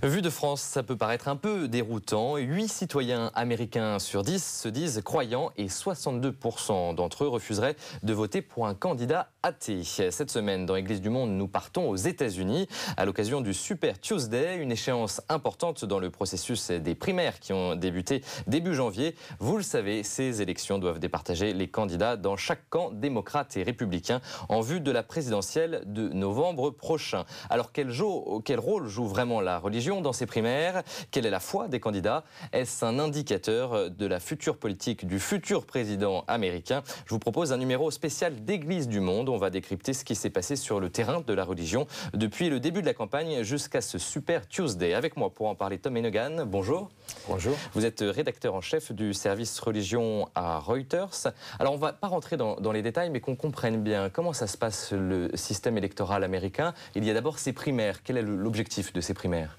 Vu de France, ça peut paraître un peu déroutant. 8 citoyens américains sur 10 se disent croyants et 62% d'entre eux refuseraient de voter pour un candidat athée. Cette semaine, dans Église du Monde, nous partons aux États-Unis à l'occasion du Super Tuesday, une échéance importante dans le processus des primaires qui ont débuté début janvier. Vous le savez, ces élections doivent départager les candidats dans chaque camp démocrate et républicain en vue de la présidentielle de novembre prochain. Alors quel rôle joue vraiment la religion dans ces primaires? Quelle est la foi des candidats? Est-ce un indicateur de la future politique du futur président américain? Je vous propose un numéro spécial d'Église du Monde. On va décrypter ce qui s'est passé sur le terrain de la religion depuis le début de la campagne jusqu'à ce Super Tuesday. Avec moi pour en parler, Tom Hennegan. Bonjour. Bonjour. Vous êtes rédacteur en chef du service religion à Reuters. Alors on ne va pas rentrer dans les détails, mais qu'on comprenne bien comment ça se passe le système électoral américain. Il y a d'abord ces primaires. Quel est l'objectif de ces primaires?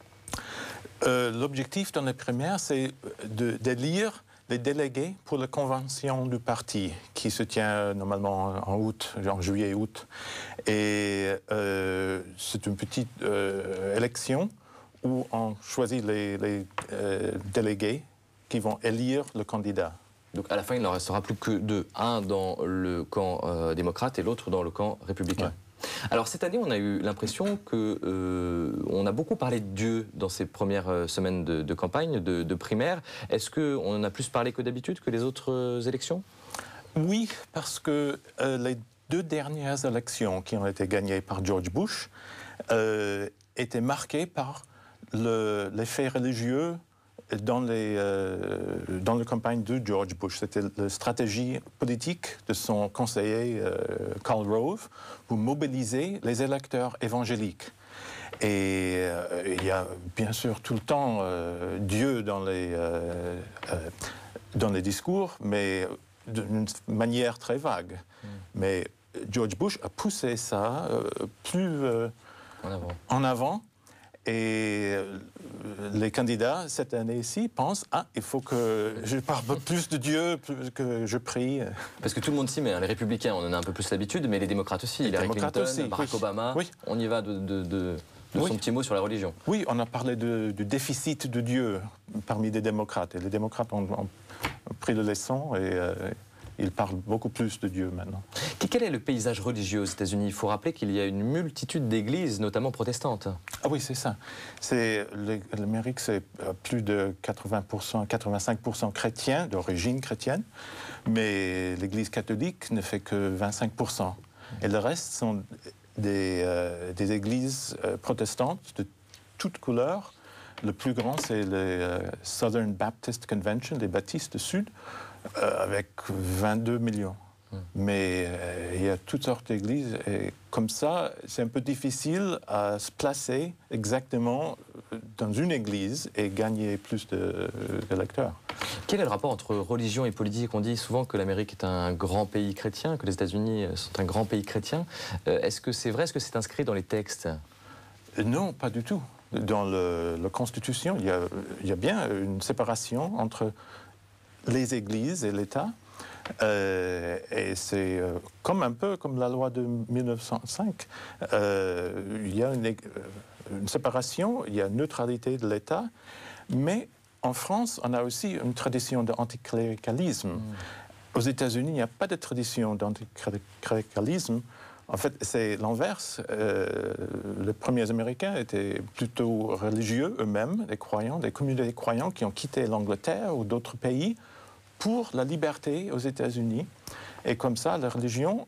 L'objectif dans les primaires, c'est d'élire les délégués pour la convention du parti qui se tient normalement en juillet-août. Et c'est une petite élection où on choisit les délégués qui vont élire le candidat. Donc à la fin, il n'en restera plus que deux. Un dans le camp démocrate et l'autre dans le camp républicain. Ouais. Alors cette année, on a eu l'impression qu'on a beaucoup parlé de Dieu dans ces premières semaines de campagne, de primaire. Est-ce qu'on en a plus parlé que d'habitude, que les autres élections? Oui, parce que les deux dernières élections qui ont été gagnées par George Bush étaient marquées par les faits religieux dans la campagne de George Bush. C'était la stratégie politique de son conseiller Karl Rove pour mobiliser les électeurs évangéliques. Et il y a bien sûr tout le temps Dieu dans les discours, mais d'une manière très vague. Mais George Bush a poussé ça plus en avant. Et les candidats, cette année-ci, pensent « Ah, il faut que je parle plus de Dieu, que je prie. » Parce que tout le monde s'y met, hein. Les républicains, on en a un peu plus l'habitude, mais les démocrates aussi. Hillary Clinton, Barack Obama, oui. On y va de son petit mot sur la religion. Oui, on a parlé du déficit de Dieu parmi les démocrates. Et les démocrates ont pris le leçon et ils parlent beaucoup plus de Dieu maintenant. Quel est le paysage religieux aux États-Unis? Il faut rappeler qu'il y a une multitude d'églises, notamment protestantes. Ah oui, c'est ça. L'Amérique, c'est plus de 80%, 85% chrétiens, d'origine chrétienne, mais l'Église catholique ne fait que 25%. Et le reste sont des églises protestantes de toutes couleurs. Le plus grand, c'est le Southern Baptist Convention, les baptistes du Sud, avec 22 millions. Mais il y a toutes sortes d'églises et comme ça, c'est un peu difficile à se placer exactement dans une église et gagner plus d'électeurs. Quel est le rapport entre religion et politique? On dit souvent que l'Amérique est un grand pays chrétien, que les États-Unis sont un grand pays chrétien. Est-ce que c'est vrai? Est-ce que c'est inscrit dans les textes? Non, pas du tout. Dans la Constitution, il y a bien une séparation entre les églises et l'État. Et c'est un peu comme la loi de 1905. Il y a une séparation, il y a une neutralité de l'État, mais en France, on a aussi une tradition d'anticléricalisme. Aux États-Unis, il n'y a pas de tradition d'anticléricalisme. En fait, c'est l'inverse. Les premiers Américains étaient plutôt religieux eux-mêmes, des croyants, des communautés croyants qui ont quitté l'Angleterre ou d'autres pays pour la liberté aux États-Unis. Et comme ça, la religion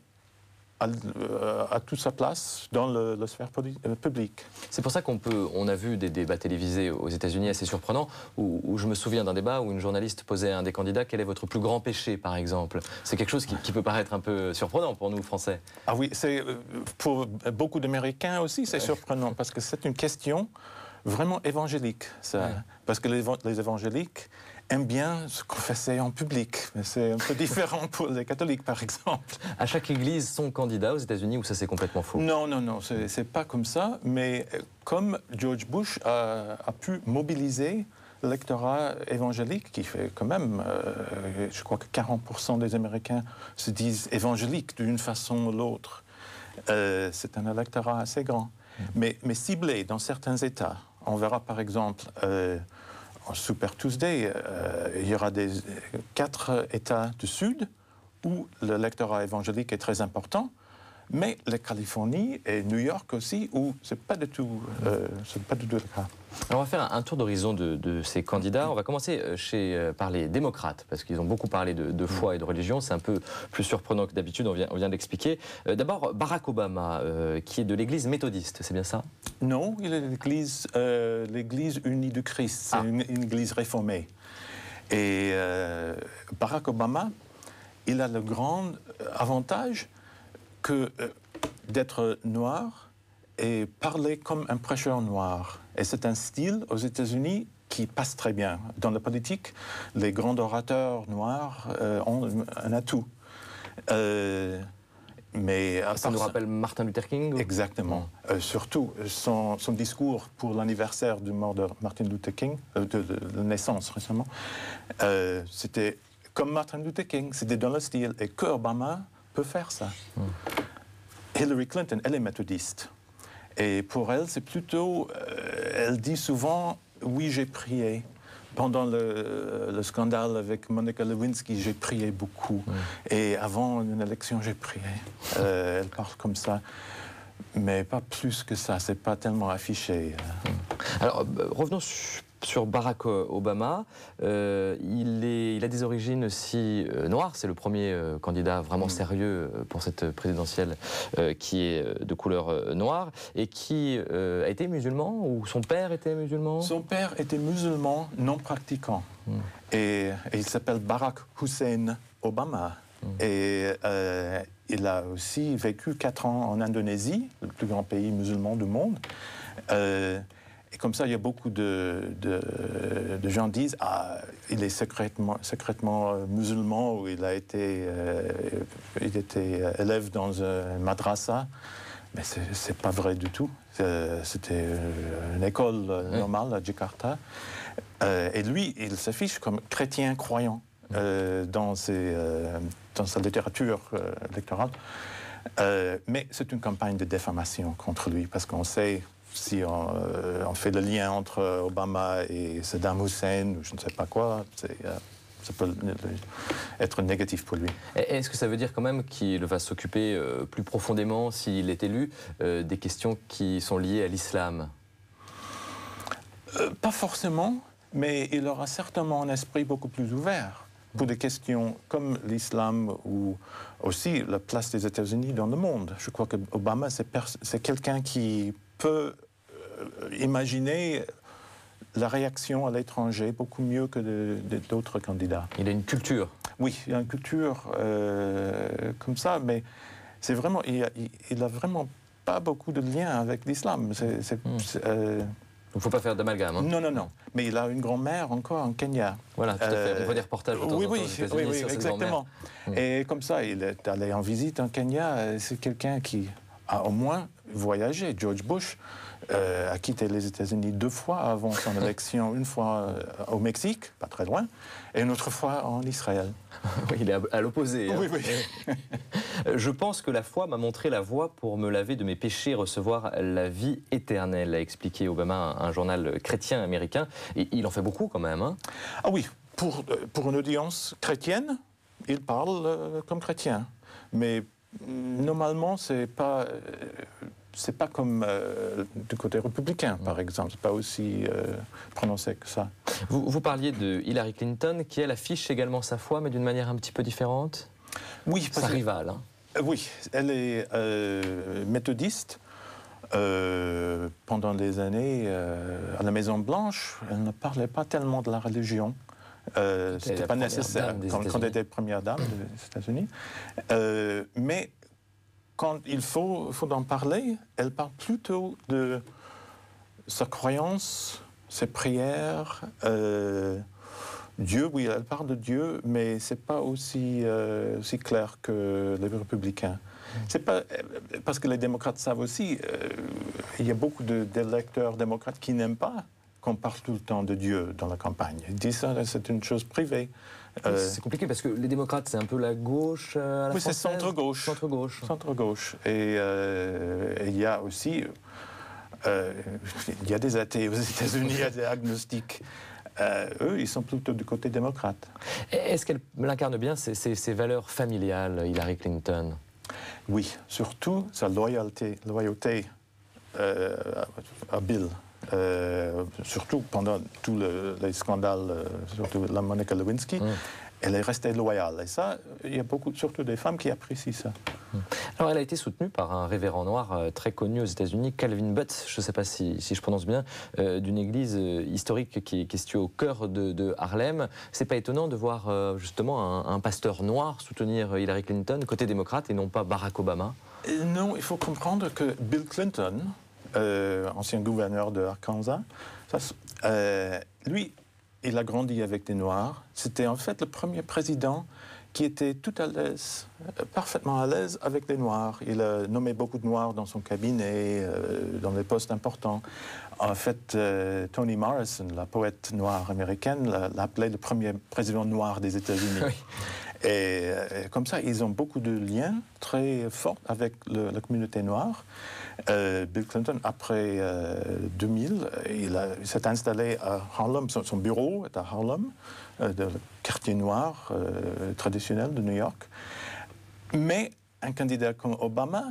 a toute sa place dans la sphère publique. C'est pour ça qu'on a vu des débats télévisés aux États-Unis assez surprenants, où je me souviens d'un débat où une journaliste posait à un des candidats « Quel est votre plus grand péché ?» par exemple. C'est quelque chose qui peut paraître un peu surprenant pour nous, Français. Ah oui, pour beaucoup d'Américains aussi, c'est surprenant, parce que c'est une question vraiment évangélique, ça. Ouais. Parce que les évangéliques aiment bien se confesser en public. Mais c'est un peu différent pour les catholiques, par exemple. À chaque église, son candidat aux États-Unis, ou ça c'est complètement faux? Non, c'est pas comme ça. Mais comme George Bush a pu mobiliser l'électorat évangélique, qui fait quand même, je crois que 40% des Américains se disent évangéliques d'une façon ou l'autre. C'est un électorat assez grand. Mais ciblé dans certains États. on verra par exemple en Super Tuesday, il y aura 4 États du Sud où l'électorat évangélique est très important, mais la Californie et New York aussi, où ce n'est pas du tout le cas. Alors on va faire un tour d'horizon de ces candidats. On va commencer par les démocrates, parce qu'ils ont beaucoup parlé de foi et de religion. C'est un peu plus surprenant que d'habitude, on vient d'expliquer. D'abord, Barack Obama, qui est de l'église méthodiste, c'est bien ça? Non, il est de l'église unie du Christ, c'est une église réformée. Et Barack Obama, il a le grand avantage d'être noir et parler comme un prêcheur noir. Et c'est un style aux États-Unis qui passe très bien. Dans la politique, les grands orateurs noirs ont un atout. Mais ça nous rappelle Martin Luther King? Exactement. Surtout son discours pour l'anniversaire de mort de Martin Luther King, de naissance récemment, c'était comme Martin Luther King, c'était dans le style. Et que Obama peut faire ça. Hillary Clinton, elle est méthodiste. Et pour elle, c'est plutôt... elle dit souvent, oui, j'ai prié. Pendant le scandale avec Monica Lewinsky, j'ai prié beaucoup. Et avant une élection, j'ai prié. Elle parle comme ça. Mais pas plus que ça, c'est pas tellement affiché. Alors, revenons sur Barack Obama. Il a des origines aussi noires. C'est le premier candidat vraiment sérieux pour cette présidentielle qui est de couleur noire et qui a été musulman, ou son père était musulman? Son père était musulman non pratiquant. Et il s'appelle Barack Hussein Obama. Et il a aussi vécu 4 ans en Indonésie, le plus grand pays musulman du monde. Et comme ça, il y a beaucoup de gens qui disent « il est secrètement musulman » ou il était élève dans un madrasa. Mais ce n'est pas vrai du tout. C'était une école normale à Jakarta. Et lui, il s'affiche comme chrétien croyant dans sa littérature électorale. Mais c'est une campagne de diffamation contre lui, parce qu'on sait... Si on fait le lien entre Obama et Saddam Hussein, ou je ne sais pas quoi, ça peut être négatif pour lui. Est-ce que ça veut dire quand même qu'il va s'occuper plus profondément, s'il est élu, des questions qui sont liées à l'islam? Pas forcément, mais il aura certainement un esprit beaucoup plus ouvert pour des questions comme l'islam ou aussi la place des États-Unis dans le monde. Je crois que Obama, c'est quelqu'un qui peut imaginer la réaction à l'étranger beaucoup mieux que d'autres candidats. Il a une culture. Oui, il a une culture comme ça, mais c'est vraiment, il a vraiment pas beaucoup de liens avec l'islam. Il ne faut pas faire d'amalgame. Hein. Non. Mais il a une grand-mère encore en Kenya. Voilà, tout à fait. On voit des reportages de temps en temps aux États-Unis sur cette exactement. Et comme ça, il est allé en visite en Kenya. C'est quelqu'un qui a au moins voyagé. George Bush a quitté les États-Unis 2 fois avant son élection. Une fois au Mexique, pas très loin, et une autre fois en Israël. Oui, il est à l'opposé. Oui. Je pense que la foi m'a montré la voie pour me laver de mes péchés et recevoir la vie éternelle, a expliqué Obama à un journal chrétien américain. Et il en fait beaucoup quand même. Hein. Ah oui, pour une audience chrétienne, il parle comme chrétien. Mais normalement, c'est pas comme du côté républicain, par exemple. C'est pas aussi prononcé que ça. Vous parliez de Hillary Clinton, qui elle affiche également sa foi, mais d'une manière un petit peu différente. Oui, sa rivale. Hein. Oui, elle est méthodiste. Pendant des années, à la Maison-Blanche, elle ne parlait pas tellement de la religion. C'était pas nécessaire quand elle était première dame des États-Unis. Mais quand il faut en parler, elle parle plutôt de sa croyance, ses prières. Dieu, oui, elle parle de Dieu, mais c'est pas aussi clair que les républicains. C'est pas parce que les démocrates savent aussi. Il y a beaucoup d'électeurs démocrates qui n'aiment pas qu'on parle tout le temps de Dieu dans la campagne. Ils disent ça, c'est une chose privée. C'est compliqué parce que les démocrates, c'est un peu la gauche à la oui, française. C'est centre-gauche. Centre-gauche. Centre-gauche. Et il y a aussi Il y a des athées aux États-Unis, il y a des agnostiques. Eux, ils sont plutôt du côté démocrate. Est-ce qu'elle incarne bien ces valeurs familiales, Hillary Clinton? Oui, surtout sa loyauté à Bill. Surtout pendant tous les scandales, surtout la Monica Lewinsky, elle est restée loyale. Et ça, il y a surtout des femmes qui apprécient ça. Alors, elle a été soutenue par un révérend noir très connu aux États-Unis, Calvin Butt, je ne sais pas si je prononce bien, d'une église historique qui est située au cœur de Harlem. C'est pas étonnant de voir justement un pasteur noir soutenir Hillary Clinton côté démocrate et non pas Barack Obama? Non, il faut comprendre que Bill Clinton, ancien gouverneur de Arkansas, lui, il a grandi avec des Noirs. C'était en fait le premier président qui était tout à l'aise, parfaitement à l'aise avec les Noirs. Il a nommé beaucoup de Noirs dans son cabinet, dans des postes importants. En fait, Toni Morrison, la poète noire américaine, l'appelait le premier président noir des États-Unis. Oui. Et comme ça, ils ont beaucoup de liens très forts avec la communauté noire. Bill Clinton, après 2000, il s'est installé à Harlem. Son bureau est à Harlem, le quartier noir traditionnel de New York. Mais un candidat comme Obama,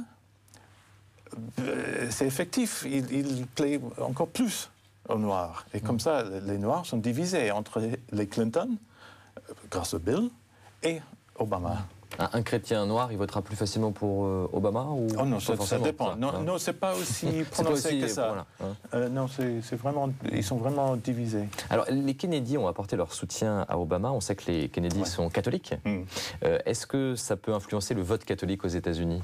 c'est effectif. Il plaît encore plus aux Noirs. Et comme ça, les Noirs sont divisés entre les Clinton, grâce à Bill, et Obama. Un chrétien noir, il votera plus facilement pour Obama ou Oh non, ça dépend. Non, c'est pas aussi prononcé que ça. Voilà, non, c'est vraiment, ils sont vraiment divisés. Alors, les Kennedy ont apporté leur soutien à Obama. On sait que les Kennedy sont catholiques. Est-ce que ça peut influencer le vote catholique aux États-Unis?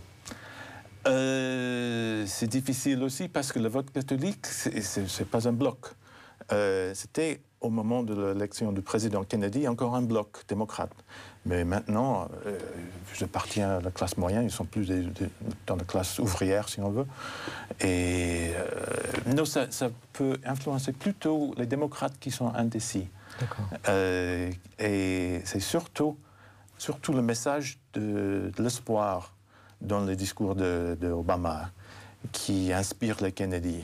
C'est difficile aussi parce que le vote catholique, c'est pas un bloc. C'était au moment de l'élection du président Kennedy encore un bloc démocrate. Mais maintenant, j'appartiens à la classe moyenne, ils sont plus dans la classe ouvrière, si on veut. Et non, ça peut influencer plutôt les démocrates qui sont indécis. Et c'est surtout le message de l'espoir dans les discours d'Obama qui inspire les Kennedy.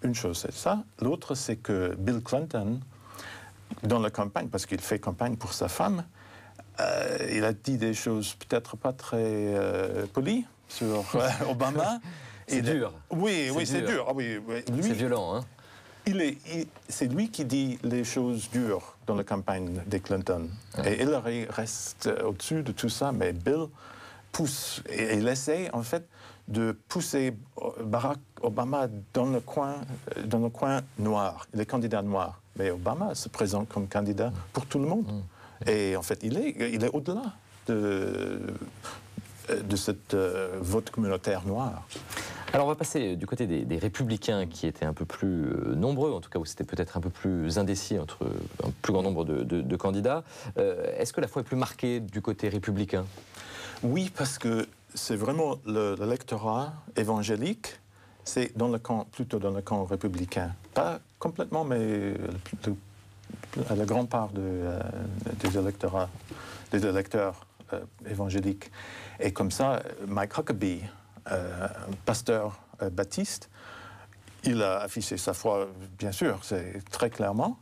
Une chose, c'est ça. L'autre, c'est que Bill Clinton, dans la campagne, parce qu'il fait campagne pour sa femme, il a dit des choses peut-être pas très polies sur Obama. C'est dur. Oui, c'est dur. Ah, oui. C'est violent, hein? C'est lui qui dit les choses dures dans la campagne des Clinton. Et Hillary reste au-dessus de tout ça, mais Bill pousse. Et il essaie, en fait, de pousser Barack Obama dans le coin noir, les candidats noirs. Mais Obama se présente comme candidat pour tout le monde. Et en fait, il est au-delà de cette vote communautaire noir. Alors on va passer du côté des républicains qui étaient un peu plus nombreux, en tout cas où c'était peut-être un peu plus indécis entre un plus grand nombre de candidats. Est-ce que la foi est plus marquée du côté républicain? Oui, parce que c'est vraiment l'électorat évangélique, c'est plutôt dans le camp républicain. Pas complètement, mais la grande part des électeurs évangéliques. Et comme ça, Mike Huckabee, pasteur baptiste, il a affiché sa foi, bien sûr, c'est très clairement.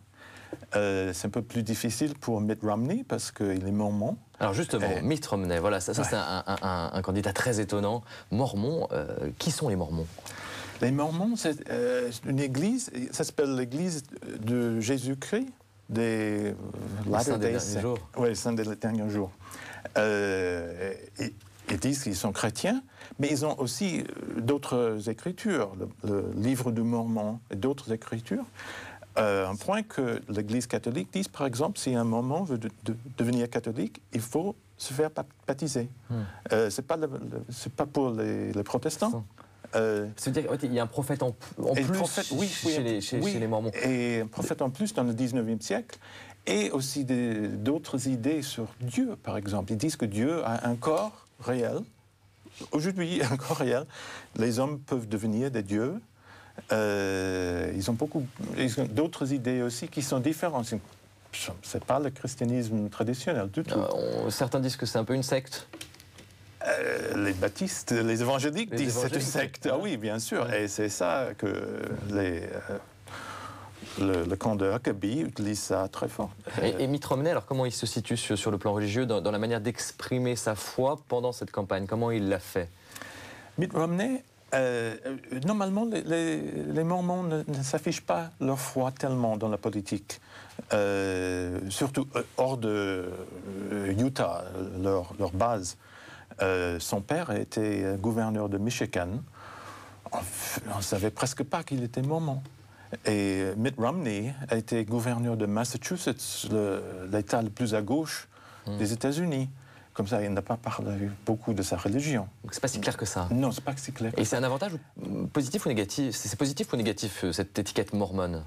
C'est un peu plus difficile pour Mitt Romney parce qu'il est mormon. Alors justement, Mitt Romney, voilà, ça c'est un candidat très étonnant. Mormon, qui sont les Mormons? Les Mormons, c'est une église, ça s'appelle l'église de Jésus-Christ des derniers jours. Oui, les saints des derniers jours. Ils disent qu'ils sont chrétiens, mais ils ont aussi d'autres écritures, le livre du Mormon et d'autres écritures. Un point que l'Église catholique dit, par exemple, si un Mormon veut devenir catholique, il faut se faire baptiser. C'est pas pour les protestants. C'est-à-dire qu'il y a un prophète en plus chez les Mormons. Et un prophète en plus dans le 19e siècle. Et aussi d'autres idées sur Dieu, par exemple. Ils disent que Dieu a un corps réel. Aujourd'hui, un corps réel. Les hommes peuvent devenir des dieux. Ils ont d'autres idées aussi qui sont différentes. C'est pas le christianisme traditionnel du tout. Certains disent que c'est un peu une secte. Les baptistes, les évangéliques disent que c'est une secte. Ah oui, bien sûr. Et c'est ça que le camp de Huckabee utilise ça très fort. Et Mitt Romney, alors comment il se situe sur le plan religieux dans la manière d'exprimer sa foi pendant cette campagne? Comment il l'a fait? Mitt Romney, normalement, les Mormons ne s'affichent pas leur foi tellement dans la politique. Surtout hors de Utah, leur base. Son père était gouverneur de Michigan. On ne savait presque pas qu'il était mormon. Et Mitt Romney a été gouverneur de Massachusetts, l'État le plus à gauche des États-Unis. Comme ça, il n'a pas parlé beaucoup de sa religion. Donc c'est pas si clair que ça. Non, c'est pas si clair. Et c'est un avantage positif ou négatif? C'est positif ou négatif cette étiquette mormone?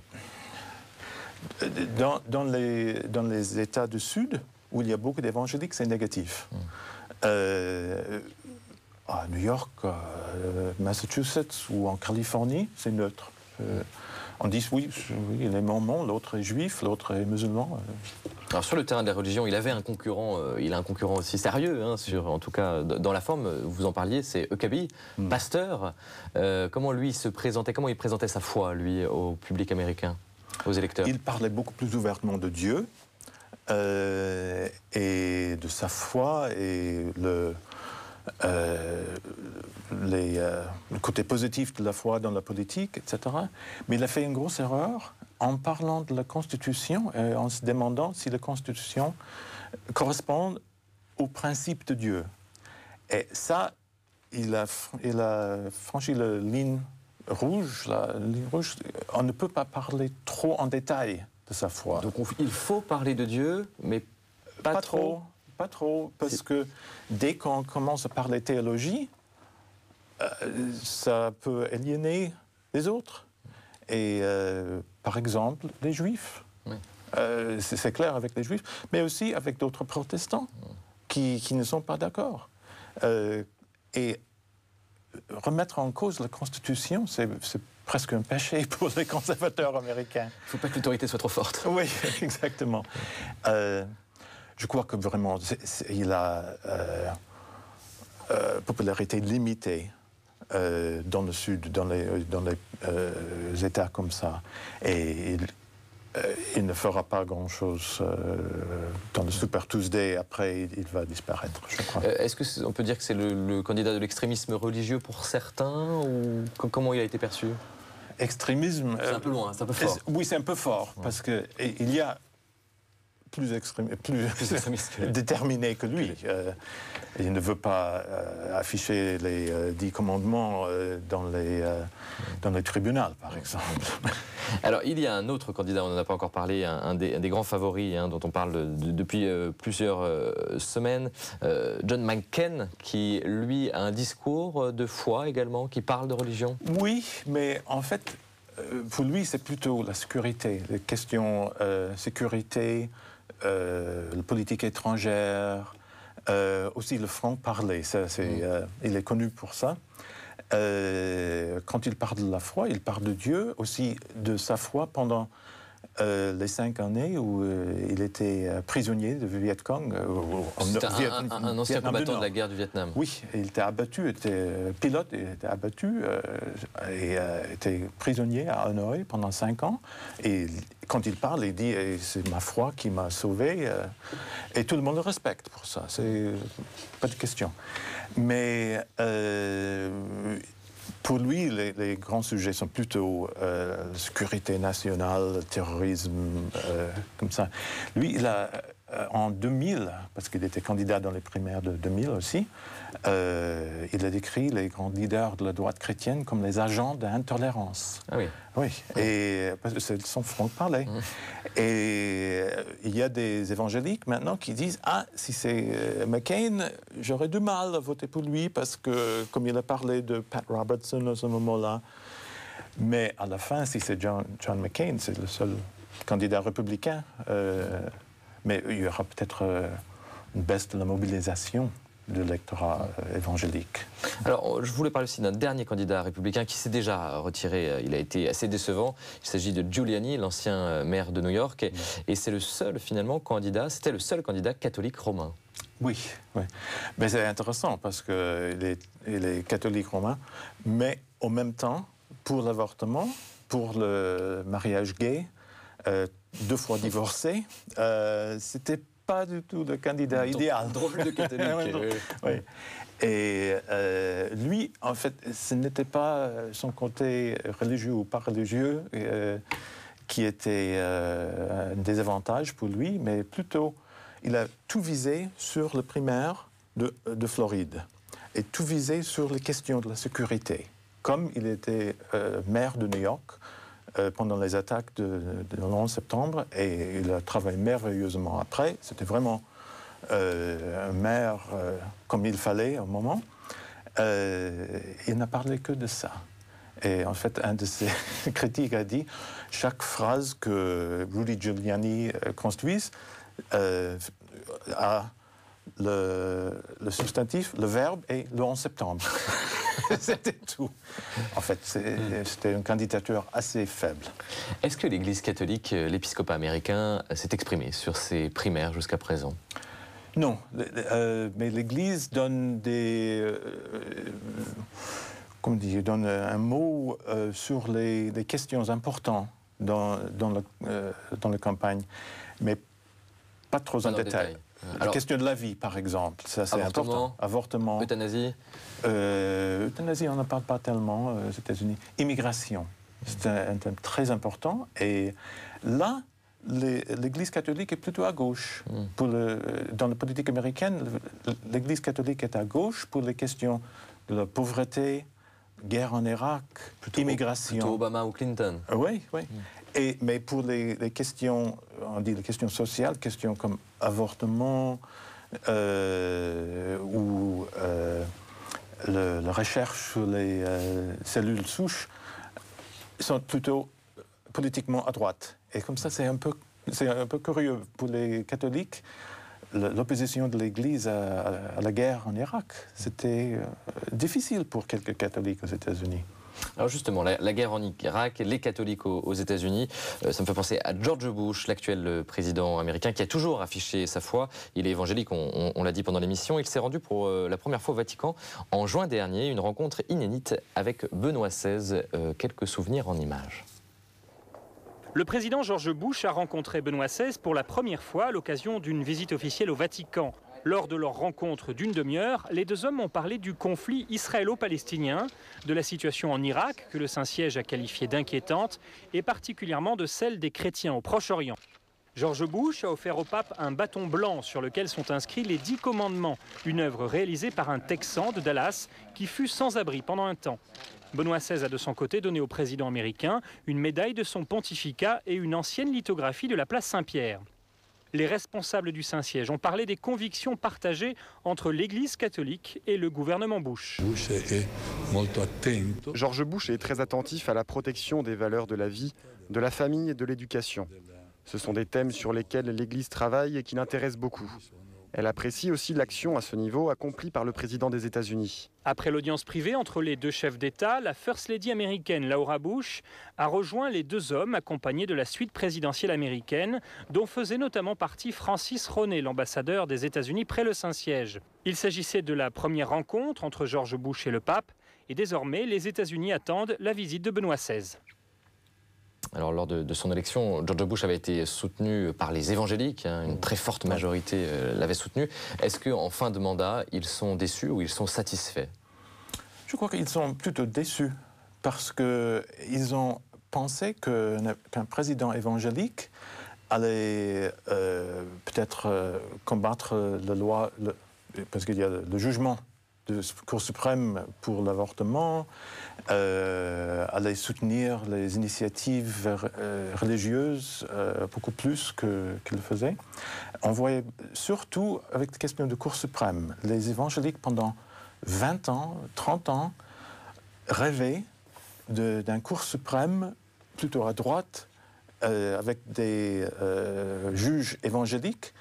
Dans les États du Sud, où il y a beaucoup d'évangéliques, c'est négatif. À New York, Massachusetts ou en Californie, c'est neutre. On dit oui, il est mormon, l'autre est juif, l'autre est musulman. Alors sur le terrain de la religion, il avait un concurrent, il a un concurrent aussi sérieux, hein, en tout cas dans la forme, vous en parliez, c'est Huckabee, pasteur. Comment lui se présentait, comment il présentait sa foi, lui, au public américain, aux électeurs? Il parlait beaucoup plus ouvertement de Dieu et de sa foi et le côté positif de la foi dans la politique, etc. Mais il a fait une grosse erreur en parlant de la Constitution et en se demandant si la Constitution correspond aux principes de Dieu. Et ça, il a franchi la ligne rouge. On ne peut pas parler trop en détail de sa foi. Donc il faut parler de Dieu, mais pas trop. Pas trop, parce que dès qu'on commence à parler théologie, ça peut aliéner les autres. Et par exemple, les Juifs. Oui. C'est clair avec les Juifs, mais aussi avec d'autres protestants qui ne sont pas d'accord. Et remettre en cause la Constitution, c'est presque un péché pour les conservateurs américains. Il ne faut pas que l'autorité soit trop forte. Oui, exactement. Je crois que vraiment, il a popularité limitée dans le Sud, dans les États comme ça. Et il ne fera pas grand-chose dans le Super Tuesday. Après, il va disparaître, je crois. Est-ce qu'on peut dire que c'est le candidat de l'extrémisme religieux pour certains ou comment il a été perçu? Extrémisme... C'est un peu loin, c'est un peu fort. Oui, c'est un peu fort, parce qu'il y a plus déterminé que lui. Il ne veut pas afficher les 10 commandements dans les tribunaux, par exemple. Alors, il y a un autre candidat, on n'en a pas encore parlé, un des grands favoris dont on parle depuis plusieurs semaines, John McCain, qui, lui, a un discours de foi également, qui parle de religion. Oui, mais en fait, pour lui, c'est plutôt la sécurité, les questions sécurité, la politique étrangère, aussi le franc-parler. Il est connu pour ça. Quand il parle de la foi, il parle de Dieu, aussi de sa foi pendant les 5 années où il était prisonnier de Viet Cong. C'était un ancien combattant de la guerre du Vietnam. Oui, il était abattu, était pilote, il était abattu et était prisonnier à Hanoï pendant 5 ans. Et quand il parle, il dit « c'est ma foi qui m'a sauvé ». Et tout le monde le respecte pour ça, c'est pas de question. Mais pour lui, les grands sujets sont plutôt la sécurité nationale, le terrorisme, comme ça. Lui, il a, en 2000, parce qu'il était candidat dans les primaires de 2000 aussi, il a décrit les grands leaders de la droite chrétienne comme les agents d'intolérance. Ah oui. Oui, et parce que c'est son franc-parler. Et il y a des évangéliques maintenant qui disent « Ah, si c'est McCain, j'aurais du mal à voter pour lui parce que, comme il a parlé de Pat Robertson à ce moment-là. » Mais à la fin, si c'est John McCain, c'est le seul candidat républicain. Mais il y aura peut-être une baisse de la mobilisation de l'électorat évangélique. Alors, je voulais parler aussi d'un dernier candidat républicain qui s'est déjà retiré. Il a été assez décevant. Il s'agit de Giuliani, l'ancien maire de New York. Et c'est le seul, finalement, candidat, c'était le seul candidat catholique romain. Oui, oui. Mais c'est intéressant parce qu'il est catholique romain, mais en même temps, pour l'avortement, pour le mariage gay, 2 fois divorcé, c'était pas du tout le candidat idéal. Drôle de catholique. Oui. Et lui, en fait, ce n'était pas son côté religieux ou pas religieux qui était un désavantage pour lui, mais plutôt, il a tout visé sur le primaire de Floride et tout visé sur les questions de la sécurité. Comme il était maire de New York pendant les attaques de 11 septembre, et il a travaillé merveilleusement après, c'était vraiment un maire comme il fallait au moment, il n'a parlé que de ça. Et en fait, un de ses critiques a dit « Chaque phrase que Rudy Giuliani construise a le substantif, le verbe et le 11 septembre. » C'était tout. En fait, c'était une candidature assez faible. Est-ce que l'Église catholique, l'épiscopat américain, s'est exprimé sur ces primaires jusqu'à présent? Non, mais l'Église donne donne un mot sur les questions importantes dans la campagne, mais pas trop en détail. La question de la vie, par exemple, ça c'est important. Avortement. Euthanasie. Euthanasie, on n'en parle pas tellement aux États-Unis. Immigration, c'est un thème très important. Et là, l'Église catholique est plutôt à gauche. Dans la politique américaine, l'Église catholique est à gauche pour les questions de la pauvreté, guerre en Irak, immigration. Plutôt Obama ou Clinton. Oui, oui. Mais pour les questions, on dit les questions sociales, questions comme avortement ou la recherche sur les cellules souches, sont plutôt politiquement à droite. Et comme ça, c'est un peu curieux pour les catholiques. L'opposition de l'Église à la guerre en Irak, c'était difficile pour quelques catholiques aux États-Unis. Alors justement, la guerre en Irak, les catholiques aux États-Unis, ça me fait penser à George Bush, l'actuel président américain, qui a toujours affiché sa foi. Il est évangélique, on l'a dit pendant l'émission. Il s'est rendu pour la première fois au Vatican en juin dernier, une rencontre inédite avec Benoît XVI. Quelques souvenirs en images. Le président George Bush a rencontré Benoît XVI pour la première fois à l'occasion d'une visite officielle au Vatican. Lors de leur rencontre d'une demi-heure, les deux hommes ont parlé du conflit israélo-palestinien, de la situation en Irak, que le Saint-Siège a qualifiée d'inquiétante, et particulièrement de celle des chrétiens au Proche-Orient. George Bush a offert au pape un bâton blanc sur lequel sont inscrits les 10 commandements, une œuvre réalisée par un Texan de Dallas qui fut sans abri pendant un temps. Benoît XVI a de son côté donné au président américain une médaille de son pontificat et une ancienne lithographie de la place Saint-Pierre. Les responsables du Saint-Siège ont parlé des convictions partagées entre l'Église catholique et le gouvernement Bush. George Bush est très attentif à la protection des valeurs de la vie, de la famille et de l'éducation. Ce sont des thèmes sur lesquels l'Église travaille et qui l'intéressent beaucoup. Elle apprécie aussi l'action à ce niveau accomplie par le président des États-Unis. Après l'audience privée entre les deux chefs d'État, la First Lady américaine Laura Bush a rejoint les deux hommes accompagnés de la suite présidentielle américaine, dont faisait notamment partie Francis Roney, l'ambassadeur des États-Unis près le Saint-Siège. Il s'agissait de la première rencontre entre George Bush et le pape, et désormais les États-Unis attendent la visite de Benoît XVI. Alors, lors de son élection, George Bush avait été soutenu par les évangéliques, une très forte majorité l'avait soutenu. Est-ce qu'en fin de mandat, ils sont déçus ou ils sont satisfaits? Je crois qu'ils sont plutôt déçus parce qu'ils ont pensé qu'un président évangélique allait peut-être combattre la loi, parce qu'il y a le jugement de la Cour suprême pour l'avortement, allait soutenir les initiatives religieuses beaucoup plus qu'il le faisait. On voyait surtout avec la question de Cour suprême, les évangéliques pendant 20 ans, 30 ans, rêvaient d'un Cour suprême plutôt à droite, avec des juges évangéliques.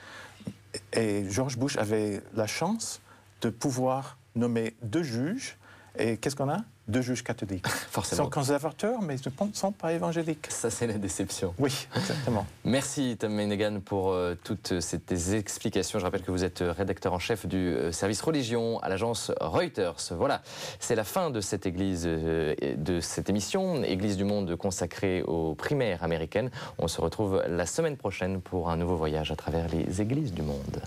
Et George Bush avait la chance de pouvoir nommer 2 juges. Et qu'est-ce qu'on a? deux juges catholiques. Forcément. Ils sont conservateurs, mais ils ne sont pas évangéliques. Ça, c'est la déception. Oui, exactement. Merci Tom Menegan pour toutes ces explications. Je rappelle que vous êtes rédacteur en chef du service religion à l'agence Reuters. Voilà, c'est la fin de cette émission, Église du monde consacrée aux primaires américaines. On se retrouve la semaine prochaine pour un nouveau voyage à travers les églises du monde.